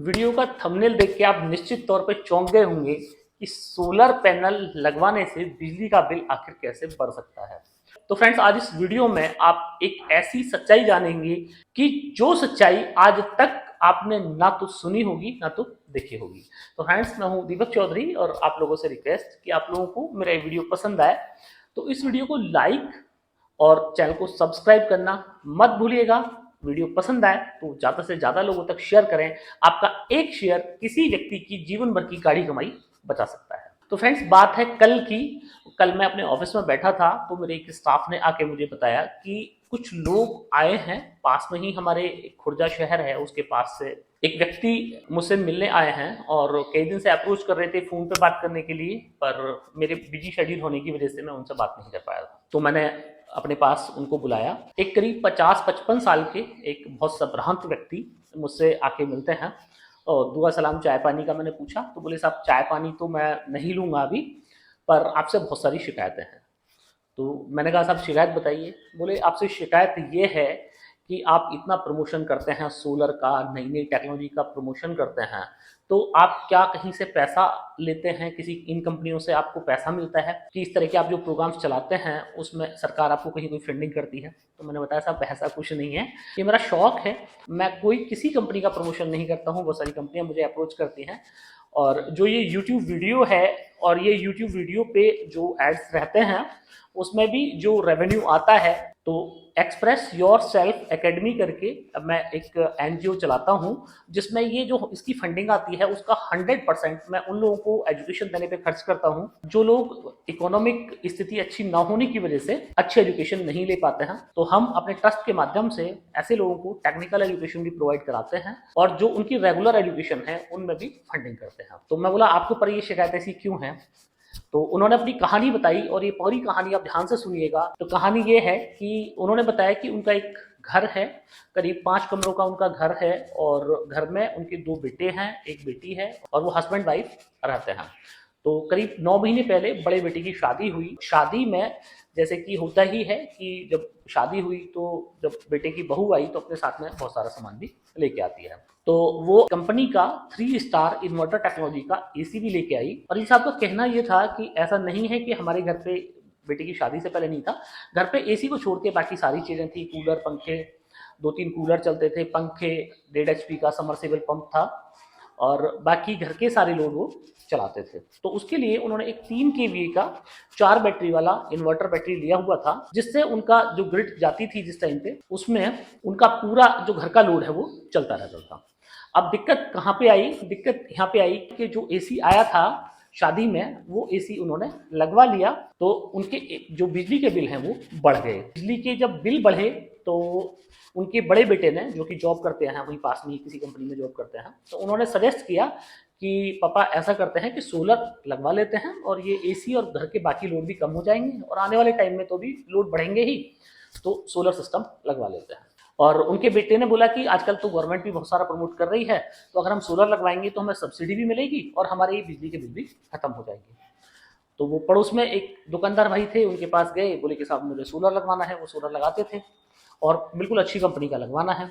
Video का thumbnail देख के आप निश्चित तौर पे चौंक गए होंगे कि सोलर पैनल लगवाने से बिजली का बिल आखिर कैसे बढ़ सकता है। तो फ्रेंड्स, आज इस वीडियो में आप एक ऐसी सच्चाई जानेंगे कि जो सच्चाई आज तक आपने ना तो सुनी होगी ना तो देखी होगी। तो फ्रेंड्स, मैं हूं दीपक चौधरी और आप लोगों से रिक्वेस्ट कि आप लोगों को मेरा वीडियो पसंद आए तो इस वीडियो को लाइक और चैनल को सब्सक्राइब करना मत भूलिएगा। वीडियो पसंद आए तो ज़्यादा से ज़्यादा लोगों तक शेयर करें। आपका एक शेयर किसी व्यक्ति की जीवन भर की गाढ़ी कमाई बचा सकता है। तो फ्रेंड्स, बात है कल की। कल मैं अपने ऑफिस में बैठा था तो मेरे एक स्टाफ ने आके मुझे बताया कि कुछ लोग आए हैं, पास में ही हमारे खुर्जा शहर है उसके पास से एक व्यक्ति मुझसे मिलने आए हैं और कई दिन से अप्रोच कर रहे थे फ़ोन पे बात करने के लिए, पर मेरे बिजी शेड्यूल होने की वजह से मैं उनसे बात नहीं कर पाया था। तो मैंने अपने पास उनको बुलाया। एक करीब 50-55 साल के एक बहुत संभ्रांत व्यक्ति मुझसे आके मिलते हैं और दुआ सलाम चाय पानी का मैंने पूछा तो बोले साहब चाय पानी तो मैं नहीं लूँगा अभी, पर आपसे बहुत सारी शिकायतें हैं। तो मैंने कहा साहब शिकायत बताइए। बोले आपसे शिकायत ये है कि आप इतना प्रमोशन करते हैं सोलर का, नई नई टेक्नोलॉजी का प्रमोशन करते हैं, तो आप क्या कहीं से पैसा लेते हैं, किसी इन कंपनियों से आपको पैसा मिलता है कि इस तरह के आप जो प्रोग्राम्स चलाते हैं उसमें सरकार आपको कहीं कोई फंडिंग करती है? तो मैंने बताया साहब ऐसा कुछ नहीं है, ये मेरा शौक है, मैं कोई किसी कंपनी का प्रमोशन नहीं करता हूँ। बहुत सारी कंपनियां मुझे अप्रोच करती हैं और जो ये यूट्यूब वीडियो है और ये यूट्यूब वीडियो पे जो एड्स रहते हैं उसमें भी जो रेवेन्यू आता है, तो एक्सप्रेस योर सेल्फ एकेडमी करके मैं एक एनजीओ चलाता हूं जिसमें ये जो इसकी फंडिंग आती है उसका 100% मैं उन लोगों को एजुकेशन देने पे खर्च करता हूं जो लोग इकोनॉमिक स्थिति अच्छी ना होने की वजह से अच्छी एजुकेशन नहीं ले पाते हैं। तो हम अपने ट्रस्ट के माध्यम से ऐसे लोगों को टेक्निकल एजुकेशन भी प्रोवाइड कराते हैं और जो उनकी रेगुलर एजुकेशन है उनमें भी फंडिंग करते हैं। तो मैं बोला आपके ऊपर ये शिकायत ऐसी क्यों है? तो उन्होंने अपनी कहानी बताई और ये पूरी कहानी आप ध्यान से सुनिएगा। तो कहानी ये है कि उन्होंने बताया कि उनका एक घर है, करीब 5 कमरों का उनका घर है और घर में उनके 2 बेटे हैं, एक बेटी है और वो हस्बैंड वाइफ रहते हैं। तो करीब 9 महीने पहले बड़े बेटे की शादी हुई। शादी में जैसे कि होता ही है कि जब शादी हुई तो जब बेटे की बहू आई तो अपने साथ में बहुत सारा सामान भी लेके आती है। तो वो कंपनी का 3 स्टार इन्वर्टर टेक्नोलॉजी का एसी भी लेके आई और इस साहब का कहना ये था कि ऐसा नहीं है कि हमारे घर पे बेटे की शादी से पहले नहीं था, घर पे एसी को छोड़ के बाकी सारी चीज़ें थी, कूलर, पंखे, 2-3 कूलर चलते थे, पंखे, 1.5 HP का समरसेबल पंप था और बाकी घर के सारे लोड वो चलाते थे। तो उसके लिए उन्होंने एक 3 kVA का 4 बैटरी वाला इन्वर्टर बैटरी लिया हुआ था जिससे उनका जो ग्रिड जाती थी जिस टाइम पे उसमें उनका पूरा जो घर का लोड है वो चलता रहता था। अब दिक्कत कहाँ पे आई? दिक्कत यहाँ पे आई कि जो एसी आया था शादी में वो एसी उन्होंने लगवा लिया तो उनके जो बिजली के बिल हैं वो बढ़ गए। बिजली के जब बिल बढ़े तो उनके बड़े बेटे ने, जो कि जॉब करते हैं वहीं पास में ही किसी कंपनी में जॉब करते हैं, तो उन्होंने सजेस्ट किया कि पापा ऐसा करते हैं कि सोलर लगवा लेते हैं और ये एसी और घर के बाकी लोड भी कम हो जाएंगे और आने वाले टाइम में तो भी लोड बढ़ेंगे ही, तो सोलर सिस्टम लगवा लेते हैं। और उनके बेटे ने बोला कि आजकल तो गवर्नमेंट भी बहुत सारा प्रमोट कर रही है, तो अगर हम सोलर लगवाएंगे तो हमें सब्सिडी भी मिलेगी और हमारे बिजली के बिल भी खत्म हो जाएंगे। तो वो पड़ोस में एक दुकानदार भाई थे, उनके पास गए, बोले कि साहब मुझे सोलर लगवाना है। वो सोलर लगाते थे और बिल्कुल अच्छी कंपनी का लगवाना है।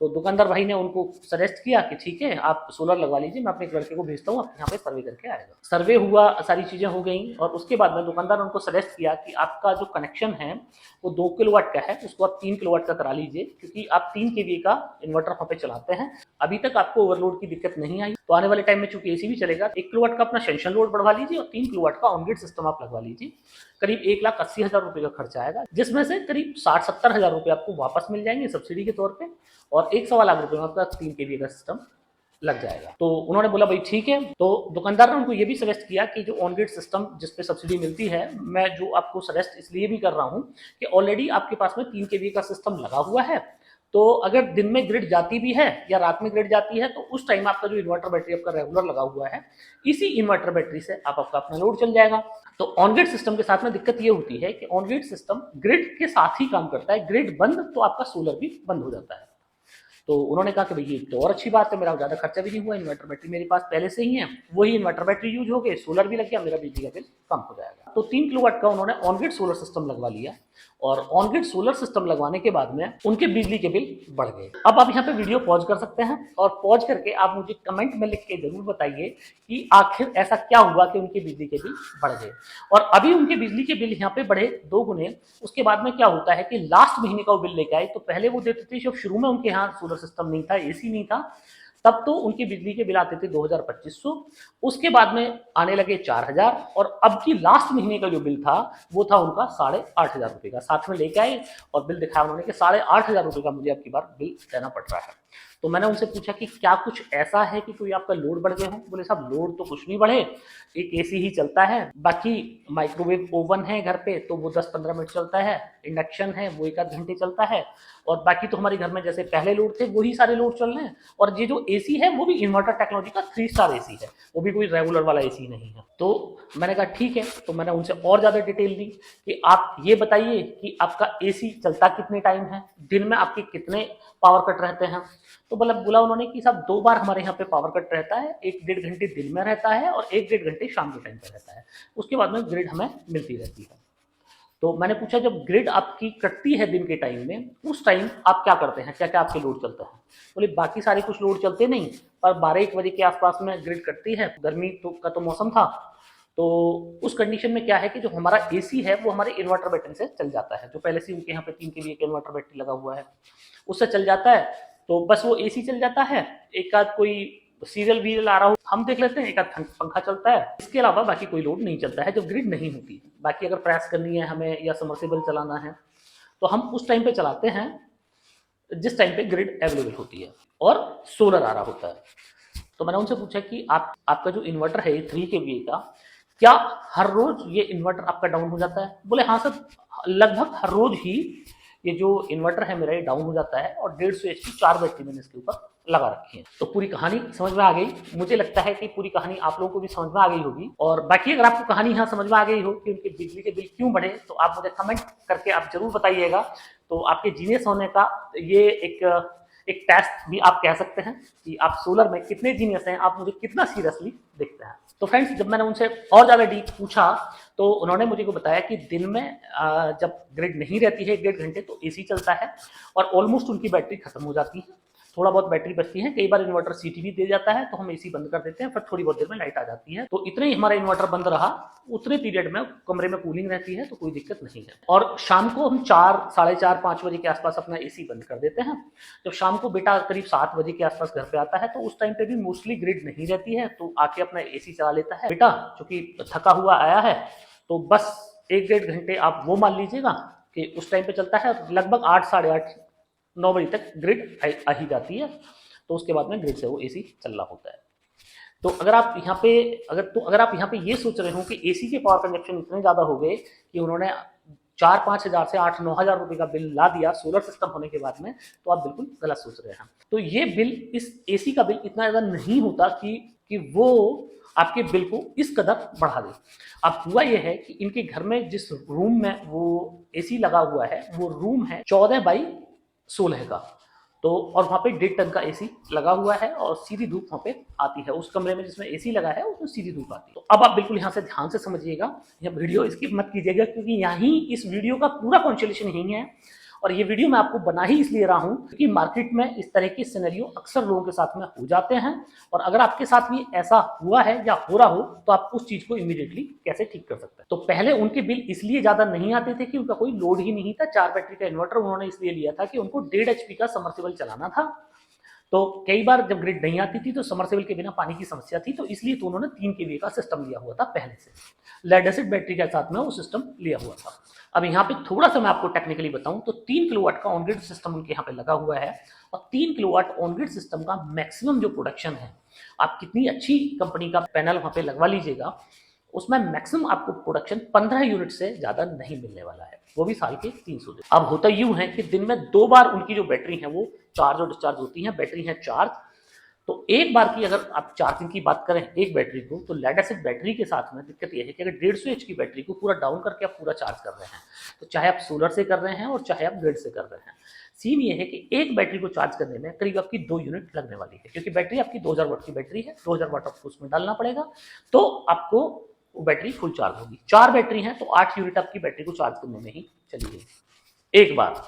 तो दुकानदार भाई ने उनको सजेस्ट किया कि ठीक है आप सोलर लगवा लीजिए, मैं अपने एक लड़के को भेजता हूँ, आप यहाँ पे सर्वे करके आएगा। सर्वे हुआ, सारी चीज़ें हो गई और उसके बाद में दुकानदार ने उनको सजेस्ट किया कि आपका जो कनेक्शन है वो 2 किलोवाट का है, उसको आप 3 किलोवाट का करा लीजिए क्योंकि आप 3 kVA का इन्वर्टर वहाँ पे चलाते हैं, अभी तक आपको ओवरलोड की दिक्कत नहीं आई। तो आने वाले टाइम में चूंकि एसी भी चलेगा, 1 किलोवाट का अपना सेंशन लोड बढ़वा लीजिए और 3 किलोवाट का ऑन ग्रिड सिस्टम आप लगवा लीजिए। करीब 1,80,000 रुपये का खर्चा आएगा, जिसमें से करीब 60-70 हज़ार रुपये आपको वापस मिल जाएंगे सब्सिडी के तौर पे और 1-1.25 लाख रुपये में आपका 3 kVA का सिस्टम लग जाएगा। तो उन्होंने बोला भाई ठीक है। तो दुकानदार ने उनको ये भी सजेस्ट किया कि जो ऑन ग्रिड सिस्टम जिस पे सब्सिडी मिलती है, मैं जो आपको सजेस्ट इसलिए भी कर रहा हूँ कि ऑलरेडी आपके पास में 3 kVA का सिस्टम लगा हुआ है, तो अगर दिन में ग्रिड जाती भी है या रात में ग्रिड जाती है तो उस टाइम आपका जो इन्वर्टर बैटरी आपका रेगुलर लगा हुआ है, इसी इन्वर्टर बैटरी से आपका अपना लोड चल जाएगा। तो ऑन ग्रिड सिस्टम के साथ में दिक्कत ये होती है कि ऑन ग्रिड सिस्टम ग्रिड के साथ ही काम करता है, ग्रिड बंद तो आपका सोलर भी बंद हो जाता है। तो उन्होंने कहा कि भाई ये तो और अच्छी बात है, मेरा ज़्यादा खर्चा भी नहीं हुआ, इन्वर्टर बैटरी मेरे पास पहले से ही है, वही इन्वर्टर बैटरी यूज हो गए, सोलर भी लग गया, मेरा बिजली का बिल कम हो जाएगा। तो 3 किलोवाट का उन्होंने ऑन ग्रिड सोलर सिस्टम लगवा लिया और ऑन ग्रिड सोलर सिस्टम लगवाने के बाद में उनके बिजली के बिल बढ़ गए। अब आप यहाँ पे वीडियो पॉज कर सकते हैं और पॉज करके आप मुझे कमेंट में लिख के जरूर बताइए कि आखिर ऐसा क्या हुआ कि उनके बिजली के बिल बढ़ गए। और अभी उनके बिजली के बिल यहाँ पे बढ़े 2 गुने। उसके बाद में क्या होता है कि लास्ट महीने का वो बिल लेके आए, तो पहले वो देते थे जब शुरू में उनके यहाँ सोलर सिस्टम नहीं था, एसी नहीं था, तब तो उनके बिजली के बिल आते थे 2,2500। उसके बाद में आने लगे 4,000 और अब की लास्ट महीने का जो बिल था वो था उनका 8,500 रुपये का। साथ में लेके आए और बिल दिखाया उन्होंने कि 8,500 रुपये का मुझे अब की बार बिल देना पड़ रहा है। तो मैंने उनसे पूछा कि क्या कुछ ऐसा है कि कोई आपका लोड बढ़ गए हो? बोले साहब लोड तो कुछ नहीं बढ़े, एक एसी ही चलता है, बाकी माइक्रोवेव ओवन है घर पे तो वो 10-15 मिनट चलता है, इंडक्शन है वो 1 आध घंटे चलता है, और बाकी तो हमारे घर में जैसे पहले लोड थे वही सारे लोड चल रहे हैं। और ये जो एसी है वो भी इन्वर्टर टेक्नोलॉजी का 3 स्टार एसी है, वो भी कोई रेगुलर वाला एसी नहीं है। तो मैंने कहा ठीक है, तो मैंने उनसे और ज़्यादा डिटेल दी कि आप ये बताइए कि आपका एसी चलता कितने टाइम है, दिन में आपके कितने पावर कट रहते हैं। तो बोला उन्होंने कि साहब 2 बार हमारे यहाँ पे पावर कट रहता है, 1-1.5 घंटे दिन में रहता है और 1-1.5 घंटे शाम के टाइम पर रहता है, उसके बाद में ग्रिड हमें मिलती रहती है। तो मैंने पूछा जब ग्रिड आपकी कटती है दिन के टाइम में, उस टाइम आप क्या करते हैं, क्या क्या आपके लोड चलता है? बोले बाकी सारे कुछ लोड चलते नहीं, पर 12-1 बजे के आसपास में ग्रिड कटती है, गर्मी का तो मौसम था, तो उस कंडीशन में क्या है कि जो हमारा एसी है वो हमारे इन्वर्टर बैटरी से चल जाता है, जो पहले से उनके यहाँ पे 3 kVA का इन्वर्टर बैटरी लगा हुआ है उससे चल जाता है। तो बस वो एसी चल जाता है, एक आध कोई सीरियल वीरियल आ रहा हो हम देख लेते हैं, एक आध पंखा चलता है, इसके अलावा बाकी कोई लोड नहीं चलता है जब ग्रिड नहीं होती। बाकी अगर प्रेस करनी है हमें या समर्सिबल चलाना है तो हम उस टाइम पे चलाते हैं जिस टाइम पे ग्रिड अवेलेबल होती है और सोलर आ रहा होता है। तो मैंने उनसे पूछा कि आपका जो इन्वर्टर है 3 kVA का, क्या हर रोज ये इन्वर्टर आपका डाउन हो जाता है? बोले हाँ सर, लगभग हर रोज ही ये जो इन्वर्टर है मेरा ये डाउन हो जाता है, और 150 HP 4 बैटरी मैंने इसके ऊपर लगा रखी है। तो पूरी कहानी समझ में आ गई। मुझे लगता है कि पूरी कहानी आप लोगों को भी समझ में आ गई होगी। और बाकी अगर आपको कहानी यहाँ समझ में आ गई हो कि उनके बिजली के बिल क्यों बढ़े, तो आप मुझे कमेंट करके आप जरूर बताइएगा। तो आपके जीनियस होने का ये एक टेस्ट भी आप कह सकते हैं कि आप सोलर में कितने जीनियस हैं, आप मुझे कितना सीरियसली देखते हैं। तो फ्रेंड्स, जब मैंने उनसे और ज़्यादा डीप पूछा तो उन्होंने मुझे को बताया कि दिन में जब ग्रिड नहीं रहती है 1-1.5 घंटे तो एसी चलता है और ऑलमोस्ट उनकी बैटरी खत्म हो जाती है, थोड़ा बहुत बैटरी बचती है। कई बार इन्वर्टर सीटी भी दे जाता है तो हम एसी बंद कर देते हैं, फिर थोड़ी बहुत देर में लाइट आ जाती है। तो इतने ही हमारा इन्वर्टर बंद रहा, उतने पीरियड में कमरे में कूलिंग रहती है तो कोई दिक्कत नहीं है। और शाम को हम 4, साढ़े 4, 5 बजे के आसपास अपना एसी बंद कर देते हैं। जब शाम को बेटा करीब 7 बजे के आसपास घर पे आता है तो उस टाइम पे भी मोस्टली ग्रिड नहीं रहती है, तो आके अपना एसी चला लेता है। बेटा चूंकि थका हुआ आया है तो बस 1-1.5 घंटे आप वो मान लीजिएगा कि उस टाइम पे चलता है। लगभग 8, साढ़े 8, 9 बजे तक ग्रिड आ ही जाती है, तो उसके बाद में ग्रिड से वो एसी चल रहा होता है। तो अगर आप यहाँ पे ये सोच रहे हो कि एसी के पावर कंजप्शन इतने ज़्यादा हो गए कि उन्होंने 4-5 हज़ार से 8-9 हज़ार रुपये का बिल ला दिया सोलर सिस्टम होने के बाद में, तो आप बिल्कुल गलत सोच रहे हैं। तो ये बिल, इस एसी का बिल इतना ज़्यादा नहीं होता कि वो आपके बिल को इस कदर बढ़ा दे। अब हुआ यह है कि इनके घर में जिस रूम में वो एसी लगा हुआ है वो रूम है 14x16 का, तो और वहाँ पे 1.5 टन का एसी लगा हुआ है और सीधी धूप वहाँ पे आती है। उस कमरे में जिसमें एसी लगा है उसमें सीधी धूप आती है। तो अब आप बिल्कुल यहाँ से ध्यान से समझिएगा, यह वीडियो स्किप मत कीजिएगा, क्योंकि यहीं इस वीडियो का पूरा कॉन्सेप्शन यही है। और ये वीडियो मैं आपको बना ही इसलिए रहा हूँ क्योंकि मार्केट में इस तरह के सिनेरियो अक्सर लोगों के साथ में हो जाते हैं, और अगर आपके साथ भी ऐसा हुआ है या हो रहा हो तो आप उस चीज को इमीडिएटली कैसे ठीक कर सकते हैं। तो पहले उनके बिल इसलिए ज्यादा नहीं आते थे कि उनका कोई लोड ही नहीं था। 4 बैटरी का इन्वर्टर उन्होंने इसलिए लिया था कि उनको 1.5 HP का समर्सिबल चलाना था। तो कई बार जब ग्रिड नहीं आती थी तो समर्सिबल के बिना पानी की समस्या थी, तो इसलिए तो उन्होंने 3 kVA का सिस्टम लिया हुआ था पहले से, लेड एसिड बैटरी के साथ में वो सिस्टम लिया हुआ था। अब यहाँ पे थोड़ा सा मैं आपको टेक्निकली बताऊं तो 3 किलोवाट का ऑन ग्रिड सिस्टम उनके यहाँ पे लगा हुआ है, और 3 किलोवाट ऑन ग्रिड सिस्टम का मैक्सिमम जो प्रोडक्शन है, आप कितनी अच्छी कंपनी का पैनल वहाँ पे लगवा लीजिएगा, उसमें मैक्सिमम आपको प्रोडक्शन 15 यूनिट से ज्यादा नहीं मिलने वाला है, वो भी साल के 300 दिन। अब होता यूं है कि दिन में 2 बार उनकी जो बैटरी है वो चार्ज और डिस्चार्ज होती है। बैटरी है चार्ज, तो एक बार की अगर आप चार्जिंग की बात करें एक बैटरी को, तो लेड एसिड बैटरी के साथ में दिक्कत यह है कि अगर 150 एच की बैटरी को पूरा डाउन करके आप पूरा चार्ज कर रहे हैं, तो चाहे आप सोलर से कर रहे हैं और चाहे आप ग्रिड से कर रहे हैं, सीन ये है कि एक बैटरी को चार्ज करने में करीब आपकी 2 यूनिट लगने वाली है, क्योंकि बैटरी आपकी 2000 वाट की बैटरी है, 2000 वाट आपको उसमें डालना पड़ेगा। तो आपको वो बैटरी फुल चार्ज होगी। 4 बैटरी हैं तो 8 यूनिट आपकी बैटरी को चार्ज करने में ही चली गई एक बार।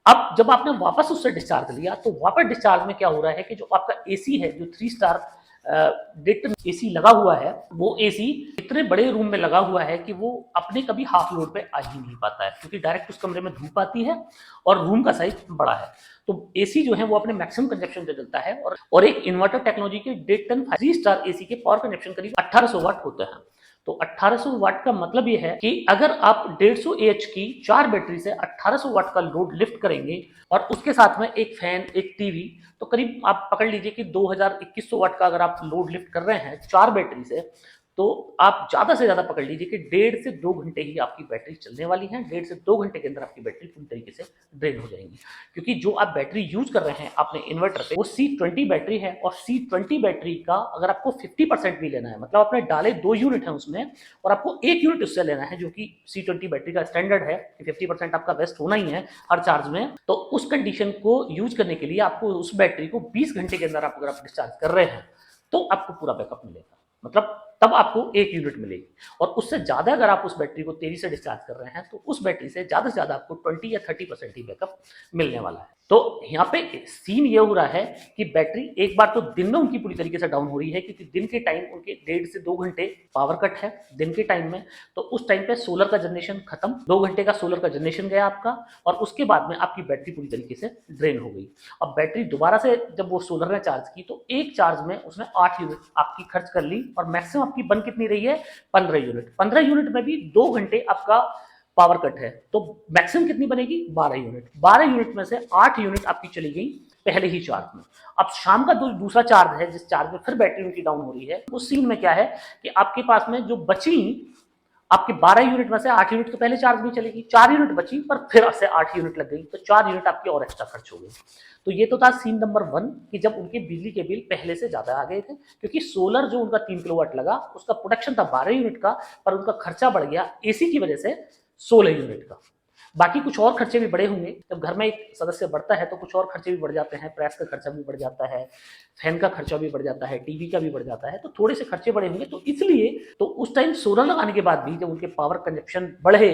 अब जब आपने वापस उससे डिस्चार्ज लिया तो वापस डिस्चार्ज में क्या हो रहा है कि जो आपका एसी है, जो 3 स्टार डिक्ट एसी लगा हुआ है, वो एसी इतने बड़े रूम में लगा हुआ है कि वो अपने कभी हाफ लोड पे आ ही नहीं पाता है, क्योंकि डायरेक्ट उस कमरे में धूप आती है और रूम का साइज बड़ा है। तो एसी जो है वो अपने मैक्सिमम कंजप्शन पे चलता है और एक इन्वर्टर टेक्नोलॉजी के डेक्टन 3 स्टार एसी के पावर कंजप्शन करीब 1800 वाट होते हैं। तो 1800 वाट का मतलब ये है कि अगर आप 150 एएच की 4 बैटरी से 1800 वाट का लोड लिफ्ट करेंगे और उसके साथ में एक फैन, एक टीवी, तो करीब आप पकड़ लीजिए कि 2100 वाट का अगर आप लोड लिफ्ट कर रहे हैं 4 बैटरी से, तो आप ज्यादा से ज्यादा पकड़ लीजिए कि 1.5 से 2 घंटे ही आपकी बैटरी चलने वाली है। 1.5 से 2 घंटे के अंदर आपकी बैटरी पूरी तरीके से ड्रेन हो जाएगी, क्योंकि जो आप बैटरी यूज कर रहे हैं अपने इन्वर्टर पे वो C20 बैटरी है। और C20 बैटरी का अगर आपको 50% भी लेना है, मतलब आपने डाले 2 यूनिट है उसमें और आपको 1 यूनिट उससे लेना है, जो कि C20 बैटरी का स्टैंडर्ड है कि 50% आपका वेस्ट होना ही है हर चार्ज में, तो उस कंडीशन को यूज करने के लिए आपको उस बैटरी को 20 घंटे के अंदर अगर आप डिस्चार्ज कर रहे हैं तो आपको पूरा बैकअप मिलेगा, मतलब तब आपको 1 यूनिट मिलेगी। और उससे ज्यादा अगर आप उस बैटरी को तेजी से डिस्चार्ज कर रहे हैं तो उस बैटरी से ज्यादा आपको 20 या 30% ही बैकअप मिलने वाला है। तो यहाँ पे सीन ये हो रहा है कि बैटरी एक बार तो दिन में उनकी पूरी तरीके से डाउन हो रही है, क्योंकि दिन के टाइम उनके 1.5 से 2 घंटे पावर कट है दिन के टाइम में, तो उस टाइम पे सोलर का जनरेशन खत्म, 2 घंटे का सोलर का जनरेशन गया आपका, और उसके बाद में आपकी बैटरी पूरी तरीके से ड्रेन हो गई। अब बैटरी दोबारा से जब वो सोलर ने चार्ज की तो एक चार्ज में उसने 8 यूनिट आपकी खर्च कर ली, और मैक्सिमम आपकी बन कितनी रही है 15 यूनिट। 15 यूनिट में भी 2 घंटे आपका पावर कट है, तो मैक्सिमम कितनी बनेगी 12 यूनिट। 12 यूनिट में से 8 यूनिट आपकी चली गई पहले ही चार्ज में। अब शाम का दूसरा चार्ज है जिस चार्ज में फिर बैटरी उनकी डाउन हो रही है, उस सीन में क्या है कि आपके पास में जो बची आपके 12 यूनिट में से 8 यूनिट तो पहले चार्ज में चलेगी, 4 यूनिट बची पर फिर से 8 यूनिट लग गई, तो 4 यूनिट आपकी और एक्स्ट्रा खर्च हो गई। तो ये तो था सीन नंबर 1 कि जब उनके बिजली के बिल पहले से ज्यादा आ गए थे, क्योंकि सोलर जो उनका 3 किलोवाट लगा उसका प्रोडक्शन था 12 यूनिट का, पर उनका खर्चा बढ़ गया एसी की वजह से 16 यूनिट का। बाकी कुछ और खर्चे भी बढ़े होंगे, जब घर में एक सदस्य बढ़ता है तो कुछ और खर्चे भी बढ़ जाते हैं, प्रेस का खर्चा भी बढ़ जाता है, फैन का खर्चा भी बढ़ जाता है, टीवी का भी बढ़ जाता है, तो थोड़े से खर्चे बढ़े होंगे। तो इसलिए तो उस टाइम सोलर लगाने के बाद भी जब उनके पावर कंजप्शन बढ़े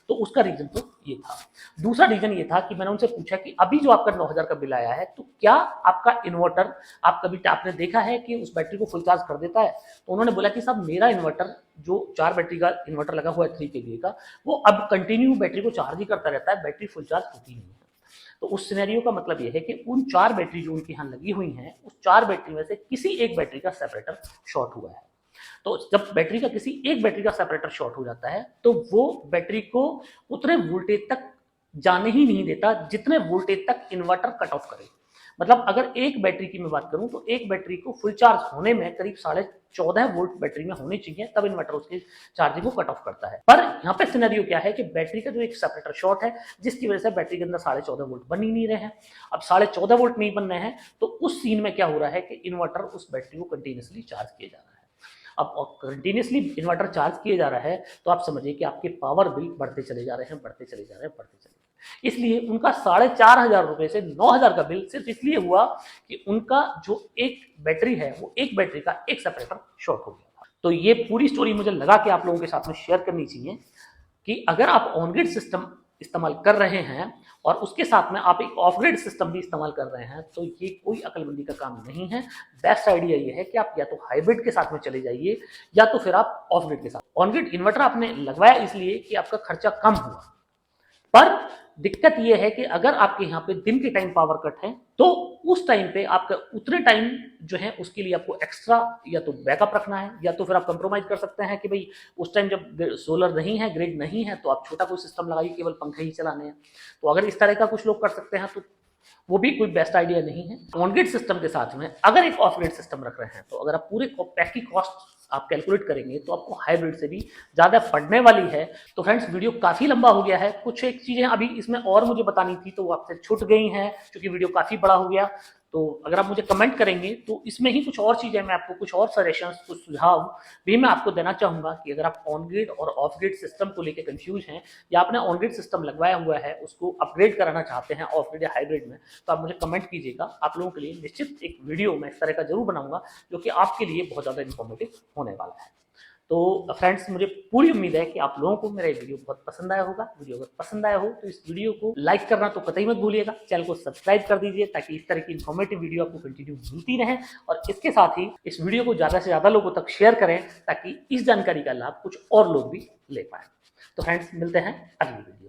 तो उसका रीजन तो ये था। दूसरा रीजन ये था कि मैंने उनसे पूछा कि अभी जो आपका 9,000 का बिल आया है तो क्या आपका इन्वर्टर आप कभी आपने देखा है कि उस बैटरी को फुल चार्ज कर देता है? तो उन्होंने बोला कि साहब मेरा इन्वर्टर जो 4 बैटरी का इन्वर्टर लगा हुआ है 3 kVA का, वो अब कंटिन्यू बैटरी को चार्ज ही करता रहता है, बैटरी फुल चार्ज होती नहीं है। तो उस सिनेरियो का मतलब ये है कि उन 4 बैटरी जो उनके यहाँ लगी हुई हैं, उस 4 बैटरी में से किसी एक बैटरी का सेपरेटर शॉर्ट हुआ है। तो जब बैटरी का किसी एक बैटरी का सेपरेटर शॉर्ट हो जाता है तो वो बैटरी को उतने वोल्टेज तक जाने ही नहीं देता जितने वोल्टेज तक इन्वर्टर कट ऑफ करे। मतलब अगर एक बैटरी की मैं बात करूं तो एक बैटरी को फुल चार्ज होने में करीब 14.5 वोल्ट बैटरी में होने चाहिए, तब इन्वर्टर उसकी चार्जिंग को कट ऑफ करता है। पर यहाँ पे सिनेरियो क्या है कि बैटरी का जो एक सेपरेटर शॉर्ट है, जिसकी वजह से बैटरी के अंदर 14.5 वोल्ट बन ही नहीं रहे हैं। अब 14.5 वोल्ट नहीं बन रहे हैं तो उस सीन में क्या हो रहा है कि इन्वर्टर उस बैटरी को कंटिन्यूसली चार्ज किया जा रहा है। अब कंटिन्यूसली इन्वर्टर चार्ज किए जा रहा है तो आप समझिए कि आपके पावर बिल बढ़ते चले जा रहे हैं, बढ़ते चले जा रहे हैं, बढ़ते चले जा रहे हैं। इसलिए उनका 4,500 रुपए से 9,000 का बिल सिर्फ इसलिए हुआ कि उनका जो एक बैटरी है वो एक बैटरी का एक सेपरेटर शॉर्ट हो गया था। तो ये पूरी स्टोरी मुझे लगा कि आप लोगों के साथ में शेयर करनी चाहिए कि अगर आप ऑन ग्रिड सिस्टम इस्तेमाल कर रहे हैं और उसके साथ में आप एक ऑफ ग्रिड सिस्टम भी इस्तेमाल कर रहे हैं तो ये कोई अकलमंदी का काम नहीं है। बेस्ट आइडिया ये है कि आप या तो हाइब्रिड के साथ में चले जाइए या तो फिर आप ऑफ ग्रिड के साथ। ऑन ग्रिड इन्वर्टर आपने लगवाया इसलिए कि आपका खर्चा कम हुआ, पर दिक्कत यह है कि अगर आपके यहाँ पे दिन के टाइम पावर कट है तो उस टाइम पे आपका उतने टाइम जो है उसके लिए आपको एक्स्ट्रा या तो बैकअप रखना है या तो फिर आप कंप्रोमाइज कर सकते हैं कि भाई उस टाइम जब सोलर नहीं है, ग्रिड नहीं है, तो आप छोटा कोई सिस्टम लगाइए, केवल पंखे ही चलाने हैं। तो अगर इस तरह का कुछ लोग कर सकते हैं तो वो भी कोई बेस्ट आइडिया नहीं है। ऑन ग्रिड सिस्टम के साथ में अगर एक ऑफ ग्रिड सिस्टम रख रहे हैं तो अगर आप पूरे पैक की कॉस्ट आप कैलकुलेट करेंगे तो आपको हाइब्रिड से भी ज्यादा पड़ने वाली है। तो फ्रेंड्स वीडियो काफी लंबा हो गया है, कुछ एक चीजें अभी इसमें और मुझे बतानी थी तो वो आपसे छूट गई हैं क्योंकि वीडियो काफी बड़ा हो गया। तो अगर आप मुझे कमेंट करेंगे तो इसमें ही कुछ और चीजें मैं आपको कुछ और सजेशंस, कुछ सुझाव भी मैं आपको देना चाहूंगा कि अगर आप ऑन ग्रिड और ऑफ ग्रिड सिस्टम को लेकर कंफ्यूज हैं या आपने ऑन ग्रिड सिस्टम लगवाया हुआ है उसको अपग्रेड कराना चाहते हैं ऑफ ग्रिड या हाइब्रिड में, तो आप मुझे कमेंट कीजिएगा। आप लोगों के लिए निश्चित एक वीडियो मैं इस तरह का जरूर बनाऊंगा जो कि आपके लिए बहुत ज्यादा इंफॉर्मेटिव होने वाला है। तो फ्रेंड्स मुझे पूरी उम्मीद है कि आप लोगों को मेरा ये वीडियो बहुत पसंद आया होगा। वीडियो अगर पसंद आया हो तो इस वीडियो को लाइक करना तो कतई मत भूलिएगा, चैनल को सब्सक्राइब कर दीजिए ताकि इस तरह की इन्फॉर्मेटिव वीडियो आपको कंटिन्यू मिलती रहे। और इसके साथ ही इस वीडियो को ज़्यादा से ज़्यादा लोगों तक शेयर करें ताकि इस जानकारी का लाभ कुछ और लोग भी ले पाएँ। तो फ्रेंड्स मिलते हैं अगली वीडियो में।